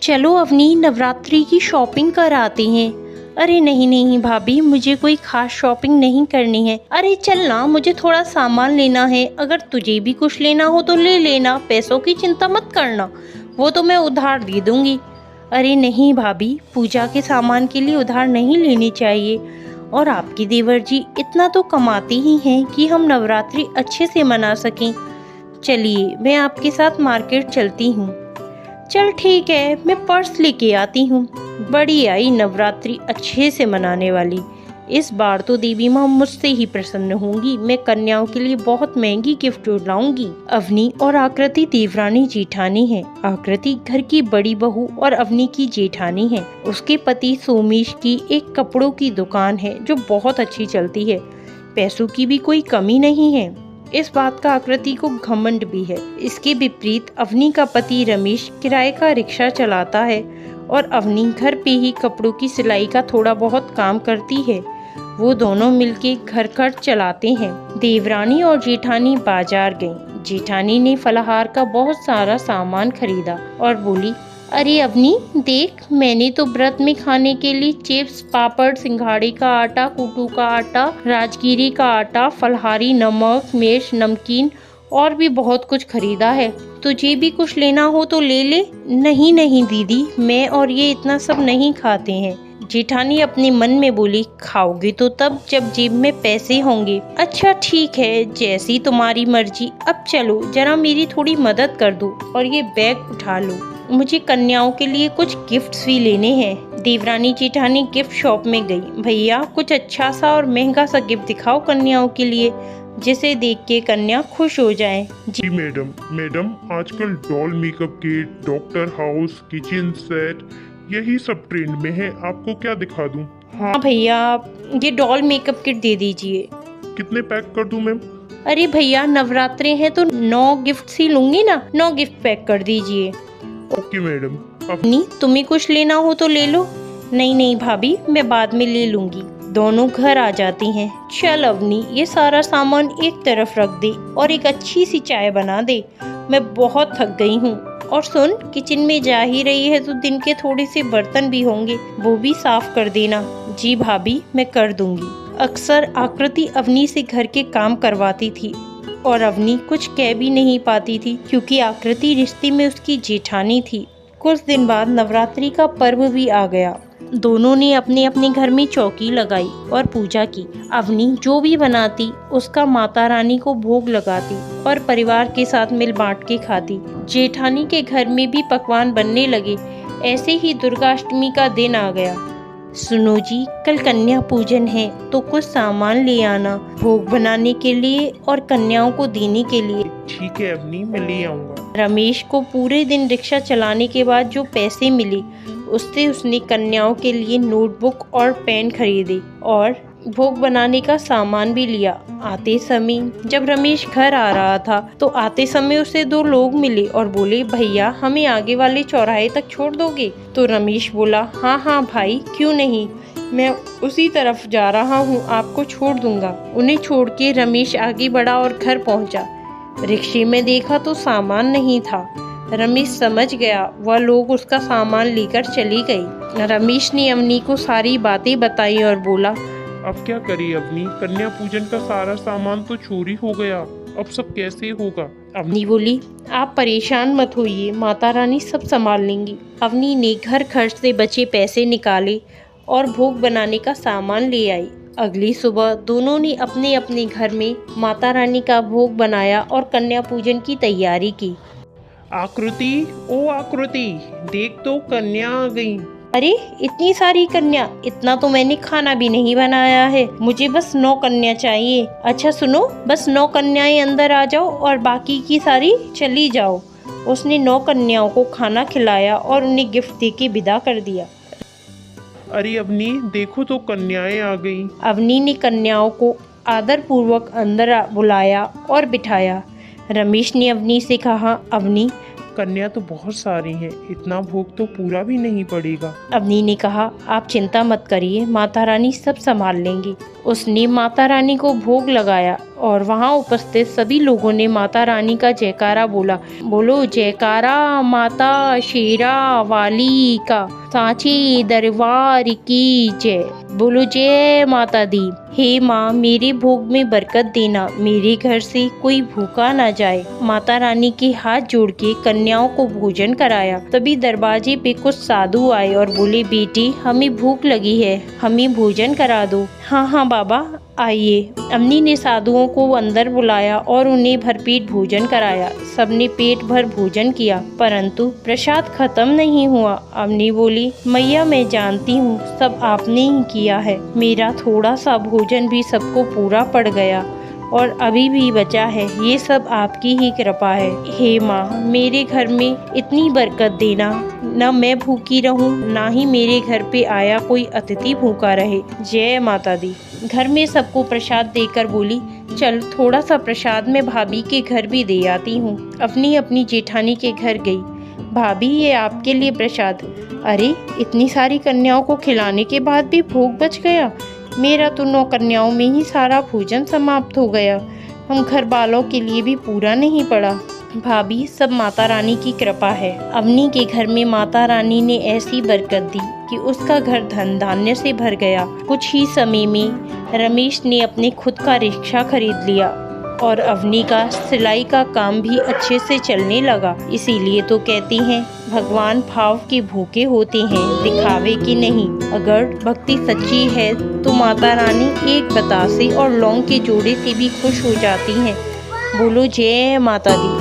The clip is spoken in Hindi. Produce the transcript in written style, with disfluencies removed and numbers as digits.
चलो अवनी नवरात्रि की शॉपिंग कर आते हैं। अरे नहीं नहीं भाभी, मुझे कोई खास शॉपिंग नहीं करनी है। अरे चल ना, मुझे थोड़ा सामान लेना है। अगर तुझे भी कुछ लेना हो तो ले लेना, पैसों की चिंता मत करना, वो तो मैं उधार दे दूंगी। अरे नहीं भाभी, पूजा के सामान के लिए उधार नहीं लेनी चाहिए। और आपके देवर जी इतना तो कमाते ही हैं कि हम नवरात्रि अच्छे से मना सकें। चलिए मैं आपके साथ मार्केट चलती हूँ। चल ठीक है, मैं पर्स लेके आती हूँ। बड़ी आई नवरात्रि अच्छे से मनाने वाली। इस बार तो देवी माँ मुझसे ही प्रसन्न होंगी। मैं कन्याओं के लिए बहुत महंगी गिफ्ट लाऊंगी। अवनी और आकृति देवरानी जेठानी है। आकृति घर की बड़ी बहू और अवनी की जेठानी है। उसके पति सोमेश की एक कपड़ों की दुकान है जो बहुत अच्छी चलती है। पैसों की भी कोई कमी नहीं है। इस बात का आकृति को घमंड भी है। इसके विपरीत अवनी का पति रमेश किराए का रिक्शा चलाता है और अवनी घर पे ही कपड़ों की सिलाई का थोड़ा बहुत काम करती है। वो दोनों मिलके घर खर्च चलाते हैं। देवरानी और जेठानी बाजार गईं। जेठानी ने फलाहार का बहुत सारा सामान खरीदा और बोली, अरे अवनी देख, मैंने तो व्रत में खाने के लिए चिप्स, पापड़, सिंघाड़े का आटा, कुटू का आटा, राजगिरी का आटा, फलहारी, नमक, मिर्च, नमकीन और भी बहुत कुछ खरीदा है। तुझे भी कुछ लेना हो तो ले ले। नहीं नहीं दीदी, मैं और ये इतना सब नहीं खाते हैं। जेठानी अपने मन में बोली, खाओगे तो तब जब जेब में पैसे होंगे। अच्छा ठीक है, जैसी तुम्हारी मर्जी। अब चलो जरा मेरी थोड़ी मदद कर दो और ये बैग उठा लो। मुझे कन्याओं के लिए कुछ गिफ्ट्स भी लेने हैं। देवरानी जेठानी गिफ्ट शॉप में गई। भैया कुछ अच्छा सा और महंगा सा गिफ्ट दिखाओ कन्याओं के लिए, जिसे देख के कन्या खुश हो जाए। जी मैडम आजकल doll makeup kit, doctor house, kitchen set, यही सब ट्रेंड में है। आपको क्या दिखा दूं? हाँ भैया, ये डॉल मेकअप किट दे दीजिए। कितने पैक कर दूं मैम? अरे भैया नवरात्रे हैं तो 9 गिफ्ट ही लूंगी ना, 9 गिफ्ट पैक कर दीजिए। Okay madam. नहीं, तुम्हें कुछ लेना हो तो ले लो। नहीं नहीं भाभी, मैं बाद में ले लूंगी। दोनों घर आ जाती हैं। चल अवनी, ये सारा सामान एक तरफ रख दे और एक अच्छी सी चाय बना दे। मैं बहुत थक गई हूँ। और सुन, किचन में जा ही रही है तो दिन के थोड़े से बर्तन भी होंगे, वो भी साफ कर देना। जी भाभी, मैं कर दूंगी। अक्सर आकृति अवनी से घर के काम करवाती थी और अवनी कुछ कह भी नहीं पाती थी क्योंकि आकृति रिश्ते में उसकी जेठानी थी। कुछ दिन बाद नवरात्रि का पर्व भी आ गया। दोनों ने अपने अपने घर में चौकी लगाई और पूजा की। अवनी जो भी बनाती उसका माता रानी को भोग लगाती और परिवार के साथ मिल बांट के खाती। जेठानी के घर में भी पकवान बनने लगे। ऐसे ही दुर्गाष्टमी का दिन आ गया। सुनो जी, कल कन्या पूजन है तो कुछ सामान ले आना, भोग बनाने के लिए और कन्याओं को देने के लिए। ठीक है अवनी, मैं ले आऊंगा। रमेश को पूरे दिन रिक्शा चलाने के बाद जो पैसे मिले उससे उसने कन्याओं के लिए नोटबुक और पेन खरीदे और भोग बनाने का सामान भी लिया। आते समय जब रमेश घर आ रहा था तो आते समय उसे 2 लोग मिले और बोले, भैया हमें आगे वाले चौराहे तक छोड़ दोगे? तो रमेश बोला, हाँ हाँ भाई, क्यों नहीं, मैं उसी तरफ जा रहा हूँ, आपको छोड़ दूंगा। उन्हें छोड़ के रमेश आगे बढ़ा और घर पहुँचा। रिक्शे में देखा तो सामान नहीं था। रमेश समझ गया, वह लोग उसका सामान लेकर चली गई। रमेश ने अवनी को सारी बातें बताई और बोला, अब क्या करें अवनी, कन्या पूजन का सारा सामान तो चोरी हो गया, अब सब कैसे होगा? अवनी बोली, आप परेशान मत होइए, माता रानी सब संभाल लेंगी। अवनी ने घर खर्च से बचे पैसे निकाले और भोग बनाने का सामान ले आई। अगली सुबह दोनों ने अपने अपने घर में माता रानी का भोग बनाया और कन्या पूजन की तैयारी की। आकृति, ओ आकृति, देख तो कन्या आ गई। अरे इतनी सारी कन्या, इतना तो मैंने खाना भी नहीं बनाया है। मुझे बस 9 कन्या चाहिए। अच्छा सुनो, बस 9 कन्याएं अंदर आ जाओ और बाकी की सारी चली जाओ। उसने 9 कन्याओं को खाना खिलाया और उन्हें गिफ्ट देके विदा कर दिया। अरे अवनी, देखो तो कन्याएं आ गई। अवनी ने कन्याओं को आदर पूर्वक अंदर बुलाया और बिठाया। रमेश ने अवनी से कहा, अवनी कन्या तो बहुत सारी हैं, इतना भोग तो पूरा भी नहीं पड़ेगा। अवनी ने कहा, आप चिंता मत करिए, माता रानी सब संभाल लेंगी। उसने माता रानी को भोग लगाया और वहाँ उपस्थित सभी लोगों ने माता रानी का जयकारा बोला। बोलो जयकारा माता शेरा वाली का, सांची दरबार की जय। बोलो जय माता दी। हे माँ, मेरे भोग में बरकत देना, मेरे घर से कोई भूखा ना जाए। माता रानी के हाथ जोड़ के कन्याओं को भोजन कराया। तभी दरवाजे पे कुछ साधु आए और बोले, बेटी हमें भूख लगी है, हमें भोजन करा दो। हाँ हाँ बाबा आइए। अवनी ने साधुओं को अंदर बुलाया और उन्हें भरपेट भोजन कराया। सबने पेट भर भोजन किया, परंतु प्रसाद खत्म नहीं हुआ। अवनी बोली, मैया मैं जानती हूँ सब आपने ही किया है, मेरा थोड़ा सा भोजन भी सबको पूरा पड़ गया और अभी भी बचा है, ये सब आपकी ही कृपा है। हे माँ, मेरे घर में इतनी बरकत देना, न मैं भूखी रहूं, ना ही मेरे घर पे आया कोई अतिथि भूखा रहे। जय माता दी। घर में सबको प्रसाद देकर बोली, चल थोड़ा सा प्रसाद मैं भाभी के घर भी दे आती हूँ। अपनी जेठानी के घर गई। भाभी ये आपके लिए प्रसाद। अरे इतनी सारी कन्याओं को खिलाने के बाद भी भोग बच गया। मेरा तो 9 कन्याओं में ही सारा भोजन समाप्त हो गया, हम घर वालों के लिए भी पूरा नहीं पड़ा। भाभी सब माता रानी की कृपा है। अवनी के घर में माता रानी ने ऐसी बरकत दी कि उसका घर धन धान्य से भर गया। कुछ ही समय में रमेश ने अपने खुद का रिक्शा खरीद लिया और अवनी का सिलाई का काम भी अच्छे से चलने लगा। इसीलिए तो कहती हैं, भगवान भाव के भूखे होते हैं, दिखावे की नहीं। अगर भक्ति सच्ची है तो माता रानी एक बतासे और लौंग के जोड़े से भी खुश हो जाती हैं। बोलो जय माता दी।